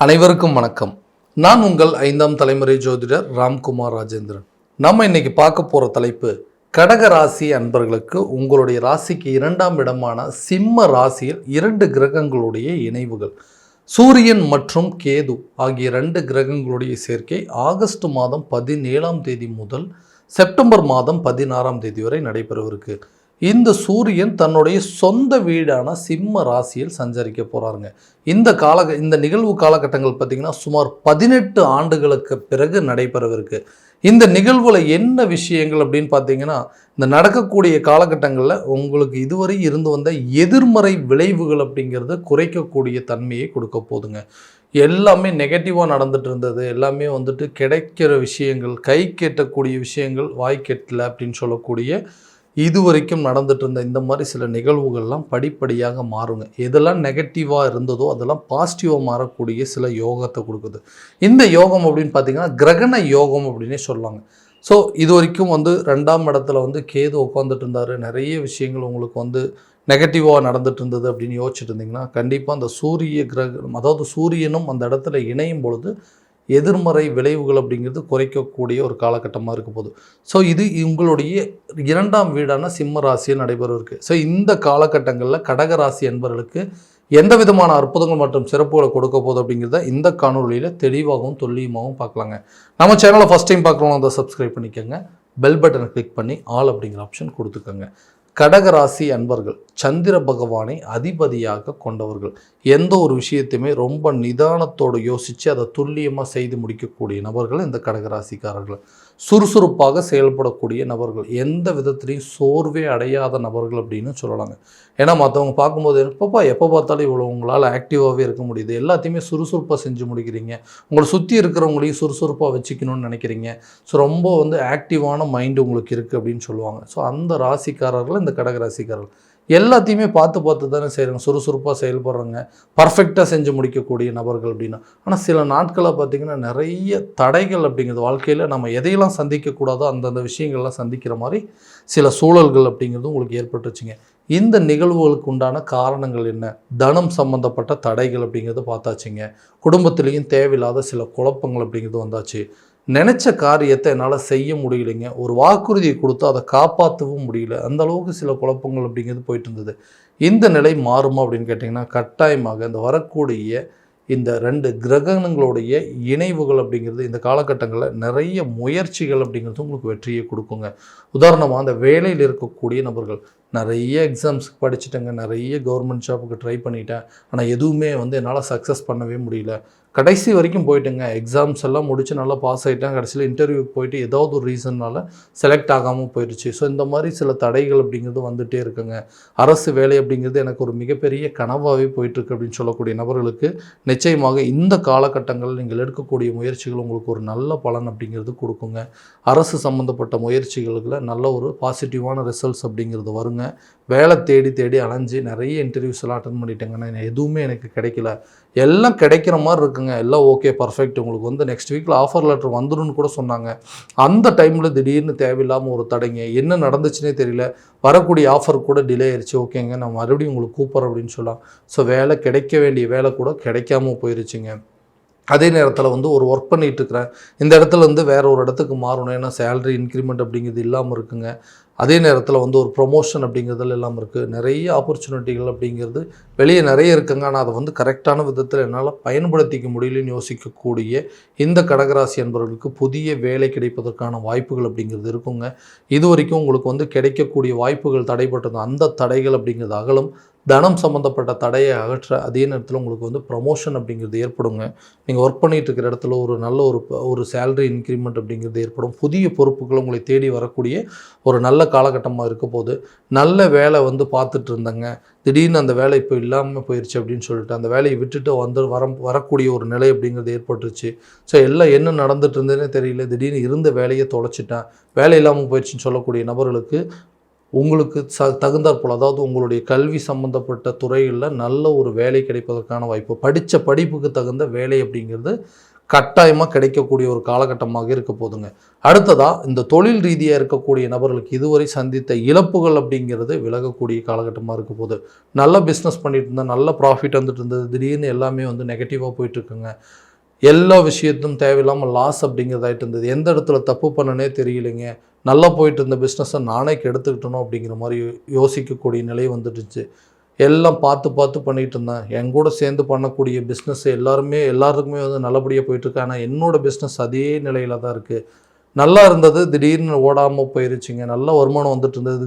அனைவருக்கும் வணக்கம். நான் உங்கள் 5ஆம் தலைமுறை ஜோதிடர் ராம்குமார் ராஜேந்திரன். நம்ம இன்னைக்கு பார்க்க போகிற தலைப்பு கடக ராசி அன்பர்களுக்கு உங்களுடைய ராசிக்கு 2ஆம் இடமான சிம்ம ராசியில் 2 கிரகங்களுடைய இணைவுகள், சூரியன் மற்றும் கேது ஆகிய 2 கிரகங்களுடைய சேர்க்கை ஆகஸ்ட் மாதம் 17ஆம் தேதி முதல் செப்டம்பர் மாதம் 16ஆம் தேதி வரை நடைபெறவிருக்கு. இந்த சூரியன் தன்னுடைய சொந்த வீடான சிம்ம ராசியில் சஞ்சரிக்க போகிறாருங்க. இந்த நிகழ்வு காலகட்டங்கள் பார்த்திங்கன்னா சுமார் 18 ஆண்டுகளுக்கு பிறகு நடைபெறவிருக்கு. இந்த நிகழ்வில் என்ன விஷயங்கள் அப்படின்னு பார்த்தீங்கன்னா, இந்த நடக்கக்கூடிய காலகட்டங்களில் உங்களுக்கு இதுவரை இருந்து வந்த எதிர்மறை விளைவுகள் அப்படிங்கிறது குறைக்கக்கூடிய தன்மையை கொடுக்க போதுங்க. எல்லாமே நெகட்டிவாக நடந்துட்டு இருந்தது, எல்லாமே கிடைக்கிற விஷயங்கள், கை கெட்டக்கூடிய விஷயங்கள் வாய் கெட்டல அப்படின்னு சொல்லக்கூடிய இதுவரைக்கும் நடந்துட்டு இருந்த இந்த மாதிரி சில நிகழ்வுகள்லாம் படிப்படியாக மாறுங்க. எதெல்லாம் நெகட்டிவாக இருந்ததோ அதெல்லாம் பாசிட்டிவாக மாறக்கூடிய சில யோகத்தை கொடுக்குது. இந்த யோகம் அப்படின்னு பார்த்தீங்கன்னா கிரகண யோகம் அப்படின்னே சொல்லலாங்க. ஸோ இது வரைக்கும் 2ஆம் இடத்துல கேது உட்காந்துட்டு இருந்தார், நிறைய விஷயங்கள் உங்களுக்கு நெகட்டிவாக நடந்துட்டு இருந்தது அப்படின்னு யோசிச்சுட்டு இருந்தீங்கன்னா, கண்டிப்பாக அந்த சூரிய கிரகம், அதாவது சூரியனும் அந்த இடத்துல இணையும் பொழுது எதிர்மறை விளைவுகள் அப்படிங்கிறது குறைக்கக்கூடிய ஒரு காலகட்டமாக இருக்க போகுது. ஸோ இது உங்களுடைய 2ஆம் வீடான சிம்ம ராசியில் நடைபெறவிருக்கு. ஸோ இந்த காலகட்டங்களில் கடகராசி என்பவர்களுக்கு எந்த விதமான அற்புதங்கள் மற்றும் சிறப்புகளை கொடுக்க போகுது அப்படிங்கிறத இந்த காணொலியில் தெளிவாகவும் துல்லியமாகவும் பார்க்கலாங்க. நம்ம சேனலை ஃபஸ்ட் டைம் பார்க்குறவங்க அதை சப்ஸ்கிரைப் பண்ணிக்கோங்க, பெல் பட்டனை கிளிக் பண்ணி ஆல் அப்படிங்கிற ஆப்ஷன் கொடுத்துக்கோங்க. கடகராசி அன்பர்கள் சந்திர பகவானை அதிபதியாக கொண்டவர்கள். எந்த ஒரு விஷயத்தையுமே ரொம்ப நிதானத்தோடு யோசித்து அதை துல்லியமாக செய்து முடிக்கக்கூடிய நபர்கள் இந்த கடகராசிக்காரர்கள். சுறுசுறுப்பாக செயல்படக்கூடிய நபர்கள், எந்த விதத்திலையும் சோர்வே அடையாத நபர்கள் அப்படின்னு சொல்லலாங்க. ஏன்னா மற்றவங்க பார்க்கும்போது எப்போ பார்த்தாலும் இவ்வளோ உங்களால் ஆக்டிவாகவே இருக்க முடியுது, எல்லாத்தையுமே சுறுசுறுப்பாக செஞ்சு முடிக்கிறீங்க, உங்களை சுற்றி இருக்கிறவங்களையும் சுறுசுறுப்பாக வச்சுக்கணும்னு நினைக்கிறீங்க, ஸோ ரொம்ப ஆக்டிவான மைண்டு உங்களுக்கு இருக்குது அப்படின்னு சொல்லுவாங்க. ஸோ அந்த ராசிக்காரர்கள் இந்த கடகராசிக்காரர்கள் எல்லாத்தையுமே பார்த்து தானே செய்கிறாங்க, சுறுசுறுப்பாக செயல்படுறாங்க, பர்ஃபெக்டாக செஞ்சு முடிக்கக்கூடிய நபர்கள் அப்படின்னா. ஆனால் சில நாட்களாக பார்த்திங்கன்னா நிறைய தடைகள் அப்படிங்கிறது வாழ்க்கையில் நம்ம எதையெல்லாம் சந்திக்கக்கூடாதோ அந்தந்த விஷயங்கள்லாம் சந்திக்கிற மாதிரி சில சூழல்கள் அப்படிங்கிறது உங்களுக்கு ஏற்பட்டுச்சுங்க. இந்த நிகழ்வுகளுக்கு உண்டான காரணங்கள் என்ன? தனம் சம்மந்தப்பட்ட தடைகள் அப்படிங்கிறது பார்த்தாச்சுங்க. குடும்பத்திலையும் தேவையில்லாத சில குழப்பங்கள் அப்படிங்கிறது வந்தாச்சு. நினச்ச காரியத்தை என்னால் செய்ய முடியலைங்க, ஒரு வாக்குறுதியை கொடுத்து அதை காப்பாற்றவும் முடியல, அந்த அளவுக்கு சில குழப்பங்கள் அப்படிங்கிறது போயிட்டு இருந்தது. இந்த நிலை மாறுமா அப்படின்னு கேட்டிங்கன்னா, கட்டாயமாக இந்த வரக்கூடிய இந்த 2 கிரகங்களுடைய இணைவுகள் அப்படிங்கிறது இந்த காலகட்டங்களில் நிறைய முயற்சிகள் அப்படிங்கிறது உங்களுக்கு வெற்றியை கொடுக்குங்க. உதாரணமாக அந்த வேலையில் இருக்கக்கூடிய நபர்கள், நிறைய எக்ஸாம்ஸுக்கு படிச்சுட்டேங்க, நிறைய கவர்மெண்ட் ஜாப்புக்கு ட்ரை பண்ணிட்டேன், ஆனால் எதுவுமே என்னால் சக்ஸஸ் பண்ணவே முடியல, கடைசி வரைக்கும் போயிட்டுங்க, எக்ஸாம்ஸ் எல்லாம் முடித்து நல்லா பாஸ் ஆகிட்டேன், கடைசியில் இன்டர்வியூக்கு போயிட்டு ஏதாவது ஒரு ரீசன்னால் செலக்ட் ஆகாமல் போயிடுச்சு. ஸோ இந்த மாதிரி சில தடைகள் அப்படிங்கிறது வந்துகிட்டே இருக்குங்க. அரசு வேலை அப்படிங்கிறது எனக்கு ஒரு மிகப்பெரிய கனவாகவே போயிட்டுருக்கு அப்படின்னு சொல்லக்கூடிய நபர்களுக்கு நிச்சயமாக இந்த காலகட்டங்களில் நீங்கள் எடுக்கக்கூடிய முயற்சிகள் உங்களுக்கு ஒரு நல்ல பலன் அப்படிங்கிறது கொடுக்குங்க. அரசு சம்மந்தப்பட்ட முயற்சிகளுக்கு நல்ல ஒரு பாசிட்டிவான ரிசல்ட்ஸ் அப்படிங்கிறது வருங்க. வேலை தேடி அலைஞ்சு நிறைய இன்டர்வியூஸ் எல்லாம் அட்டன் பண்ணிட்டேங்கன்னா எதுவுமே எனக்கு கிடைக்கல, எல்லாம் கிடைக்கிற மாதிரி இருக்குங்க, எல்லாம் ஓகே பர்ஃபெக்ட், உங்களுக்கு நெக்ஸ்ட் வீக்கில் ஆஃபர் லெட்டர் வந்துடும்னு கூட சொன்னாங்க. அந்த டைமில் திடீர்னு தேவையில்லாமல் ஒரு தடைங்க, என்ன நடந்துச்சுன்னே தெரியல, வரக்கூடிய ஆஃபர் கூட டிலே ஆயிடுச்சு, ஓகேங்க நான் மறுபடியும் உங்களுக்கு கூப்பிட்றேன் அப்படின்னு சொல்லலாம். ஸோ வேலை கிடைக்க வேண்டிய வேலை கூட கிடைக்காம போயிருச்சுங்க. அதே நேரத்தில் ஒரு ஒர்க் பண்ணிகிட்ருக்கிறேன், இந்த இடத்துல வேறு ஒரு இடத்துக்கு மாறணும், ஏன்னா சேலரி இன்க்ரிமெண்ட் அப்படிங்கிறது இல்லாமல் இருக்குங்க. அதே நேரத்தில் ஒரு ப்ரொமோஷன் அப்படிங்கிறதுல எல்லாம் இருக்குது, நிறைய ஆப்பர்ச்சுனிட்டிகள் அப்படிங்கிறது வெளியே நிறைய இருக்குங்க, ஆனால் அதை கரெக்டான விதத்தில் என்னால் பயன்படுத்திக்க முடியலன்னு யோசிக்கக்கூடிய இந்த கடகராசி என்பவர்களுக்கு புதிய வேலை கிடைப்பதற்கான வாய்ப்புகள் அப்படிங்கிறது இருக்குங்க. இது வரைக்கும் உங்களுக்கு கிடைக்கக்கூடிய வாய்ப்புகள் தடைப்பட்டது, அந்த தடைகள் அப்படிங்கிறது அகலும். தனம் சம்மந்தப்பட்ட தடையை அகற்ற அதே நேரத்தில் உங்களுக்கு ப்ரொமோஷன் அப்படிங்கிறது ஏற்படுங்க. நீங்கள் ஒர்க் பண்ணிகிட்டு இருக்கிற இடத்துல ஒரு நல்ல ஒரு சேலரி இன்க்ரிமெண்ட் அப்படிங்கிறது ஏற்படும். புதிய பொறுப்புகள் உங்களை தேடி வரக்கூடிய ஒரு நல்ல காலகட்டமாக இருக்க போது. நல்ல வேலை பார்த்துட்டு இருந்தேங்க, திடீர்னு அந்த வேலை இப்போ இல்லாமல் போயிடுச்சு அப்படின்னு சொல்லிட்டு அந்த வேலையை விட்டுட்டு வரக்கூடிய ஒரு நிலை அப்படிங்கிறது ஏற்பட்டுருச்சு. ஸோ எல்லாம் என்ன நடந்துட்டு இருந்ததுன்னே தெரியல, திடீர்னு இருந்த வேலையை தொலைச்சிட்டேன், வேலை இல்லாமல் போயிடுச்சுன்னு சொல்லக்கூடிய நபர்களுக்கு உங்களுக்கு தகுந்தாற்போல், அதாவது உங்களுடைய கல்வி சம்மந்தப்பட்ட துறைகளில் நல்ல ஒரு வேலை கிடைப்பதற்கான வாய்ப்பு, படித்த படிப்புக்கு தகுந்த வேலை அப்படிங்கிறது கட்டாயமாக கிடைக்கக்கூடிய ஒரு காலகட்டமாக இருக்க போதுங்க. அடுத்ததாக இந்த தொழில் ரீதியாக இருக்கக்கூடிய நபர்களுக்கு இதுவரை சந்தித்த இழப்புகள் அப்படிங்கிறது விலகக்கூடிய காலகட்டமாக இருக்க போது. நல்ல பிஸ்னஸ் பண்ணிட்டு இருந்தால் நல்ல ப்ராஃபிட் வந்துட்டு இருந்தது, திடீர்னு எல்லாமே வந்து நெகட்டிவாக போயிட்டுருக்குங்க. எல்லா விஷயத்தும் தேவையில்லாமல் லாஸ் அப்படிங்கிறதாயிட்டு இருந்தது. எந்த இடத்துல தப்பு பண்ணனே தெரியலைங்க. நல்லா போயிட்டு இருந்த பிஸ்னஸை நானே கெடுத்துக்கிட்டணும் அப்படிங்கிற மாதிரி யோசிக்கக்கூடிய நிலை வந்துடுச்சு. எல்லாம் பார்த்து பார்த்து பண்ணிகிட்டு இருந்தேன். என் கூட சேர்ந்து பண்ணக்கூடிய பிஸ்னஸ் எல்லாருக்குமே வந்து நல்லபடியாக போயிட்டுருக்கு. ஆனால் என்னோடய பிஸ்னஸ் அதே நிலையில் தான் இருக்குது. நல்லா இருந்தது, திடீர்னு ஓடாமல் போயிருச்சுங்க. நல்ல வருமானம் வந்துட்டு இருந்தது,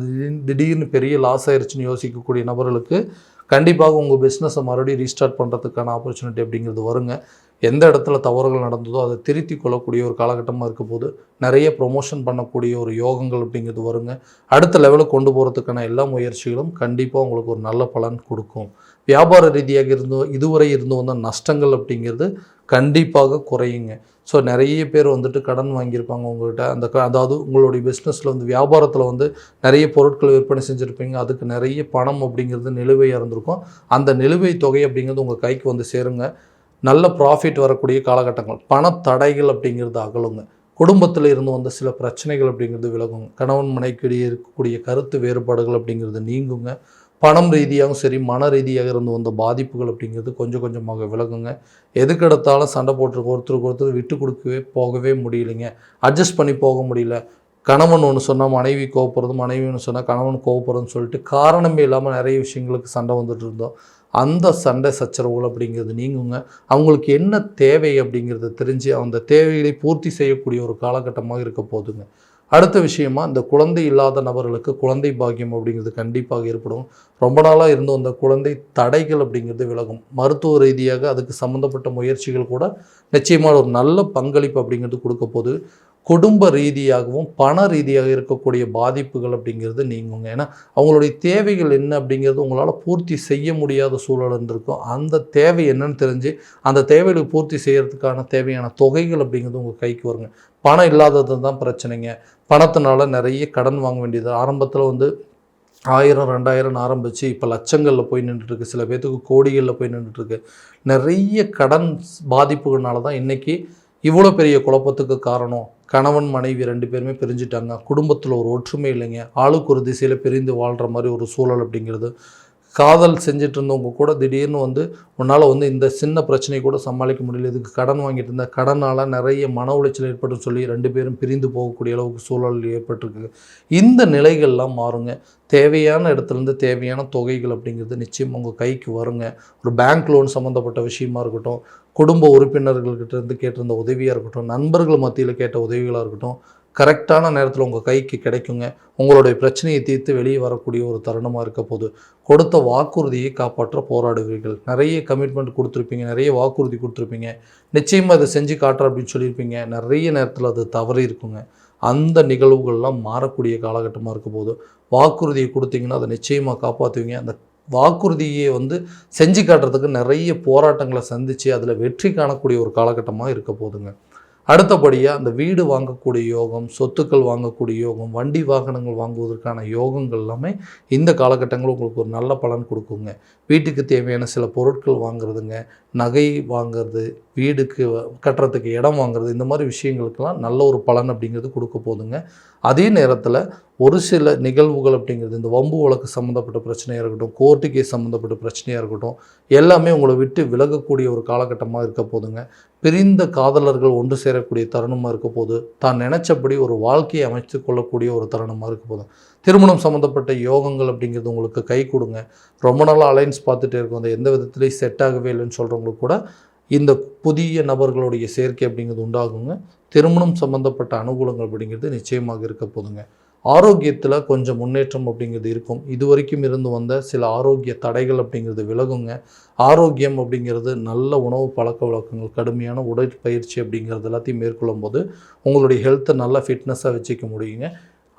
திடீர்னு பெரிய லாஸ் ஆயிடுச்சுன்னு யோசிக்கக்கூடிய நபர்களுக்கு கண்டிப்பாக உங்கள் பிஸ்னஸை மறுபடியும் ரீஸ்டார்ட் பண்ணுறதுக்கான ஆப்பர்ச்சுனிட்டி அப்படிங்கிறது வருங்க. எந்த இடத்துல தவறுகள் நடந்ததோ அதை திருத்தி கொள்ளக்கூடிய ஒரு காலகட்டமாக இருக்க போது நிறைய ப்ரொமோஷன் பண்ணக்கூடிய ஒரு யோகங்கள் அப்படிங்கிறது வருங்க. அடுத்த லெவலுக்கு கொண்டு போகிறதுக்கான எல்லா முயற்சிகளும் கண்டிப்பாக உங்களுக்கு ஒரு நல்ல பலன் கொடுக்கும். வியாபார ரீதியாக இதுவரை இருந்து வந்த நஷ்டங்கள் அப்படிங்கிறது கண்டிப்பாக குறையுங்க. ஸோ நிறைய பேர் வந்துட்டு கடன் வாங்கியிருப்பாங்க உங்கள்கிட்ட. அதாவது உங்களுடைய பிஸ்னஸில் வந்து வியாபாரத்தில் வந்து நிறைய பொருட்கள் விற்பனை செஞ்சுருப்பீங்க. அதுக்கு நிறைய பணம் அப்படிங்கிறது நிலுவையாக இருந்திருக்கும். அந்த நிலுவை தொகை அப்படிங்கிறது உங்கள் கைக்கு வந்து சேருங்க. நல்ல ப்ராஃபிட் வரக்கூடிய காலகட்டங்கள். பணத்தடைகள் அப்படிங்கிறது அகலுங்க. குடும்பத்தில் இருந்து வந்த சில பிரச்சனைகள் அப்படிங்கிறது விலகுங்க. கணவன் மனைவிக்கிடையே இருக்கக்கூடிய கருத்து வேறுபாடுகள் அப்படிங்கிறது நீங்குங்க. பணம் ரீதியாகவும் சரி, மன ரீதியாக இருந்து வந்த பாதிப்புகள் அப்படிங்கிறது கொஞ்சம் கொஞ்சமாக விலகுங்க. எதுக்கெடுத்தாலும் சண்டை போட்டு ஒருத்தருக்கு விட்டு போகவே முடியலைங்க. அட்ஜஸ்ட் பண்ணி போக முடியல. கணவன் ஒன்று சொன்னால் மனைவி கோவப்படுறது, மனைவி ஒன்று சொன்னால் கணவன் கோவப்படுறதுன்னு சொல்லிட்டு காரணமே இல்லாமல் நிறைய விஷயங்களுக்கு சண்டை வந்துட்டு இருந்தோம். அந்த சண்டை சச்சரவுகள் அப்படிங்கிறது நீங்குங்க. அவங்களுக்கு என்ன தேவை அப்படிங்கிறத தெரிஞ்சு அந்த தேவைகளை பூர்த்தி செய்யக்கூடிய ஒரு காலகட்டமாக இருக்க போதுங்க. அடுத்த விஷயமா, இந்த குழந்தை இல்லாத நபர்களுக்கு குழந்தை பாக்கியம் அப்படிங்கிறது கண்டிப்பாக ஏற்படும். ரொம்ப நாளாக இருந்து வந்த குழந்தை தடைகள் அப்படிங்கிறது விலகும். மருத்துவ ரீதியாக அதுக்கு சம்மந்தப்பட்ட முயற்சிகள் கூட நிச்சயமாக ஒரு நல்ல பங்களிப்பு அப்படிங்கிறது கொடுக்க போது. குடும்ப ரீதியாகவும் பண ரீதியாக இருக்கக்கூடிய பாதிப்புகள் அப்படிங்கிறது நீங்குங்க. ஏன்னா அவங்களுடைய தேவைகள் என்ன அப்படிங்கிறது உங்களால் பூர்த்தி செய்ய முடியாத சூழல் இருந்திருக்கும். அந்த தேவை என்னன்னு தெரிஞ்சு அந்த தேவைகளை பூர்த்தி செய்கிறதுக்கான தேவையான தொகைகள் அப்படிங்கிறது உங்கள் கைக்கு வருங்க. பணம் இல்லாதது தான் பிரச்சனைங்க. பணத்தினால நிறைய கடன் வாங்க வேண்டியது. ஆரம்பத்தில் வந்து 1000 2000 ஆரம்பித்து இப்போ லட்சங்களில் போய் நின்றுட்டுருக்கு. சில பேர்த்துக்கு கோடிகளில் போய் நின்றுட்டுருக்கு. நிறைய கடன் பாதிப்புகள்னால தான் இன்றைக்கி இவ்வளோ பெரிய குழப்பத்துக்கு காரணம். கணவன் மனைவி 2 பேருமே பிரிஞ்சுட்டாங்க. குடும்பத்தில் ஒரு ஒற்றுமை இல்லைங்க. ஆளுக்கு ஒரு திசையில் பிரிந்து வாழ்கிற மாதிரி ஒரு சூழல் அப்படிங்கிறது. காதல் செஞ்சுட்டு இருந்தவங்க கூட திடீர்னு வந்து உன்னால் வந்து இந்த சின்ன பிரச்சனை கூட சமாளிக்க முடியல, இதுக்கு கடன் வாங்கிட்டு இருந்த கடனால் நிறைய மன உளைச்சல் ஏற்பட்டு சொல்லி 2 பேரும் பிரிந்து போகக்கூடிய அளவுக்கு சூழல் ஏற்பட்டிருக்கு. இந்த நிலைகள்லாம் மாறுங்க. தேவையான இடத்துலேருந்து தேவையான தொகைகள் அப்படிங்கிறது நிச்சயம் உங்கள் கைக்கு வருங்க. ஒரு பேங்க் லோன் சம்மந்தப்பட்ட விஷயமா இருக்கட்டும், குடும்ப உறுப்பினர்கள்கிட்ட இருந்து கேட்டிருந்த உதவியாக இருக்கட்டும், நண்பர்கள் மத்தியில் கேட்ட உதவிகளாக இருக்கட்டும், கரெக்டான நேரத்தில் உங்கள் கைக்கு கிடைக்குங்க. உங்களுடைய பிரச்சனையை தீர்த்து வெளியே வரக்கூடிய ஒரு தருணமாக இருக்க போது. கொடுத்த வாக்குறுதியை காப்பாற்ற போராடுவீர்கள். நிறைய கமிட்மெண்ட் கொடுத்துருப்பீங்க, நிறைய வாக்குறுதி கொடுத்துருப்பீங்க, நிச்சயமாக அதை செஞ்சு காட்டுற அப்படின்னு சொல்லியிருப்பீங்க. நிறைய நேரத்தில் அது தவறி இருக்குங்க. அந்த நிகழ்வுகள்லாம் மாறக்கூடிய காலகட்டமாக இருக்க போது. வாக்குறுதியை கொடுத்தீங்கன்னா அதை நிச்சயமாக காப்பாற்றுவீங்க. அந்த வாக்குறுதியை வந்து செஞ்சு காட்டுறதுக்கு நிறைய போராட்டங்களை சந்தித்து அதில் வெற்றி காணக்கூடிய ஒரு காலகட்டமாக இருக்க போதுங்க. அடுத்தபடியாக அந்த வீடு வாங்கக்கூடிய யோகம், சொத்துக்கள் வாங்கக்கூடிய யோகம், வண்டி வாகனங்கள் வாங்குவதற்கான யோகங்கள் எல்லாமே இந்த காலகட்டங்கள் உங்களுக்கு ஒரு நல்ல பலன் கொடுக்குங்க. வீட்டுக்கு தேவையான சில பொருட்கள் வாங்குறதுங்க, நகை வாங்கிறது, வீடுக்கு கட்டுறதுக்கு இடம் வாங்குறது, இந்த மாதிரி விஷயங்களுக்கெல்லாம் நல்ல ஒரு பலன் அப்படிங்கிறது கொடுக்க போதுங்க. அதே நேரத்தில் ஒரு சில நிகழ்வுகள் அப்படிங்கிறது, இந்த வம்பு வழக்கு சம்மந்தப்பட்ட பிரச்சனையாக இருக்கட்டும், கோர்ட்டு கேஸ் சம்மந்தப்பட்ட பிரச்சனையாக இருக்கட்டும், எல்லாமே உங்களை விட்டு விலகக்கூடிய ஒரு காலகட்டமாக இருக்க போதுங்க. பிரிந்த காதலர்கள் ஒன்று சேரக்கூடிய தருணமாக இருக்க போது. தான் நினச்சபடி ஒரு வாழ்க்கையை அமைத்து கொள்ளக்கூடிய ஒரு தருணமாக இருக்க போதும். திருமணம் சம்மந்தப்பட்ட யோகங்கள் அப்படிங்கிறது உங்களுக்கு கை கொடுங்க. ரொம்ப நாளாக அலைன்ஸ் பார்த்துட்டே இருக்கும், அந்த எந்த விதத்துலேயும் செட் ஆகவே இல்லைன்னு சொல்கிறவங்களுக்கு கூட இந்த புதிய நபர்களுடைய சேர்க்கை அப்படிங்கிறது உண்டாகுங்க. திருமணம் சம்மந்தப்பட்ட அனுகூலங்கள் அப்படிங்கிறது நிச்சயமாக இருக்க போதுங்க. ஆரோக்கியத்தில் கொஞ்சம் முன்னேற்றம் அப்படிங்கிறது இருக்கும். இதுவரைக்கும் இருந்து வந்த சில ஆரோக்கிய தடைகள் அப்படிங்கிறது விலகுங்க. ஆரோக்கியம் அப்படிங்கிறது நல்ல உணவு பழக்க வழக்கங்கள், கடுமையான உடற்பயிற்சி அப்படிங்கிறது எல்லாத்தையும் மேற்கொள்ளும் போது உங்களுடைய ஹெல்த்தை நல்லா ஃபிட்னஸாக வச்சுக்க முடியுங்க.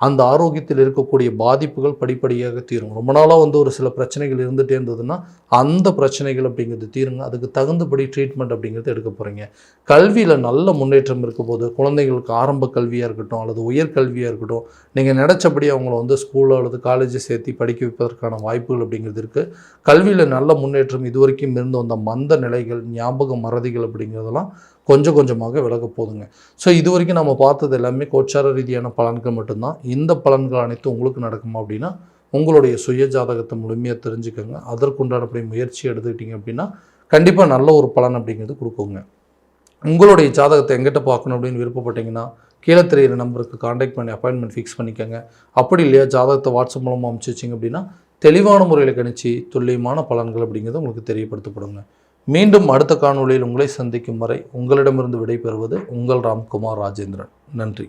அந்த ஆரோக்கியத்தில் இருக்கக்கூடிய பாதிப்புகள் படிப்படியாக தீரும். ரொம்ப நாளாக வந்து ஒரு சில பிரச்சனைகள் இருந்துகிட்டே இருந்ததுன்னா அந்த பிரச்சனைகள் அப்படிங்கிறது தீருங்க. அதுக்கு தகுந்தபடி ட்ரீட்மெண்ட் அப்படிங்கிறது எடுக்க போகிறீங்க. கல்வியில் நல்ல முன்னேற்றம் இருக்க போது. குழந்தைங்களுக்கு ஆரம்ப கல்வியாக இருக்கட்டும் அல்லது உயர்கல்வியாக இருக்கட்டும், நீங்கள் நினச்சபடி அவங்கள வந்து ஸ்கூலோ அல்லது காலேஜை சேர்த்து படிக்க வைப்பதற்கான வாய்ப்புகள் அப்படிங்கிறது இருக்குது. கல்வியில் நல்ல முன்னேற்றம். இதுவரைக்கும் இருந்து வந்த மந்த நிலைகள், ஞாபக மறதிகள் அப்படிங்கிறதெல்லாம் கொஞ்சம் கொஞ்சமாக விலக போதுங்க. ஸோ இது வரைக்கும் நம்ம பார்த்தது எல்லாமே கோச்சார ரீதியான பலன்கள் மட்டும்தான். இந்த பலன்கள் அனைத்தும் உங்களுக்கு நடக்குமா அப்படின்னா உங்களுடைய சுய ஜாதகத்தை முழுமையாக தெரிஞ்சுக்கோங்க. அதற்குண்டானபடி முயற்சி எடுத்துக்கிட்டிங்க அப்படின்னா கண்டிப்பாக நல்ல ஒரு பலன் அப்படிங்கிறது கொடுக்குங்க. உங்களுடைய ஜாதகத்தை எங்கிட்ட பார்க்கணும் அப்படின்னு விருப்பப்பட்டீங்கன்னா கீழே தெரியிற நம்பருக்கு காண்டாக்ட் பண்ணி அப்பாயின்மெண்ட் ஃபிக்ஸ் பண்ணிக்கோங்க. அப்படி இல்லையா ஜாதகத்தை வாட்ஸ்அப் மூலமாக அனுப்பிச்சி வச்சிங்க அப்படின்னா தெளிவான முறையில் கணிச்சு துல்லியமான பலன்கள் அப்படிங்கிறது உங்களுக்கு தெரியப்படுத்தப்படுங்க. மீண்டும் அடுத்த காணொளியில் உங்களை சந்திக்கும் வரை உங்களிடமிருந்து விடைபெறுவது உங்கள் ராம்குமார் ராஜேந்திரன். நன்றி.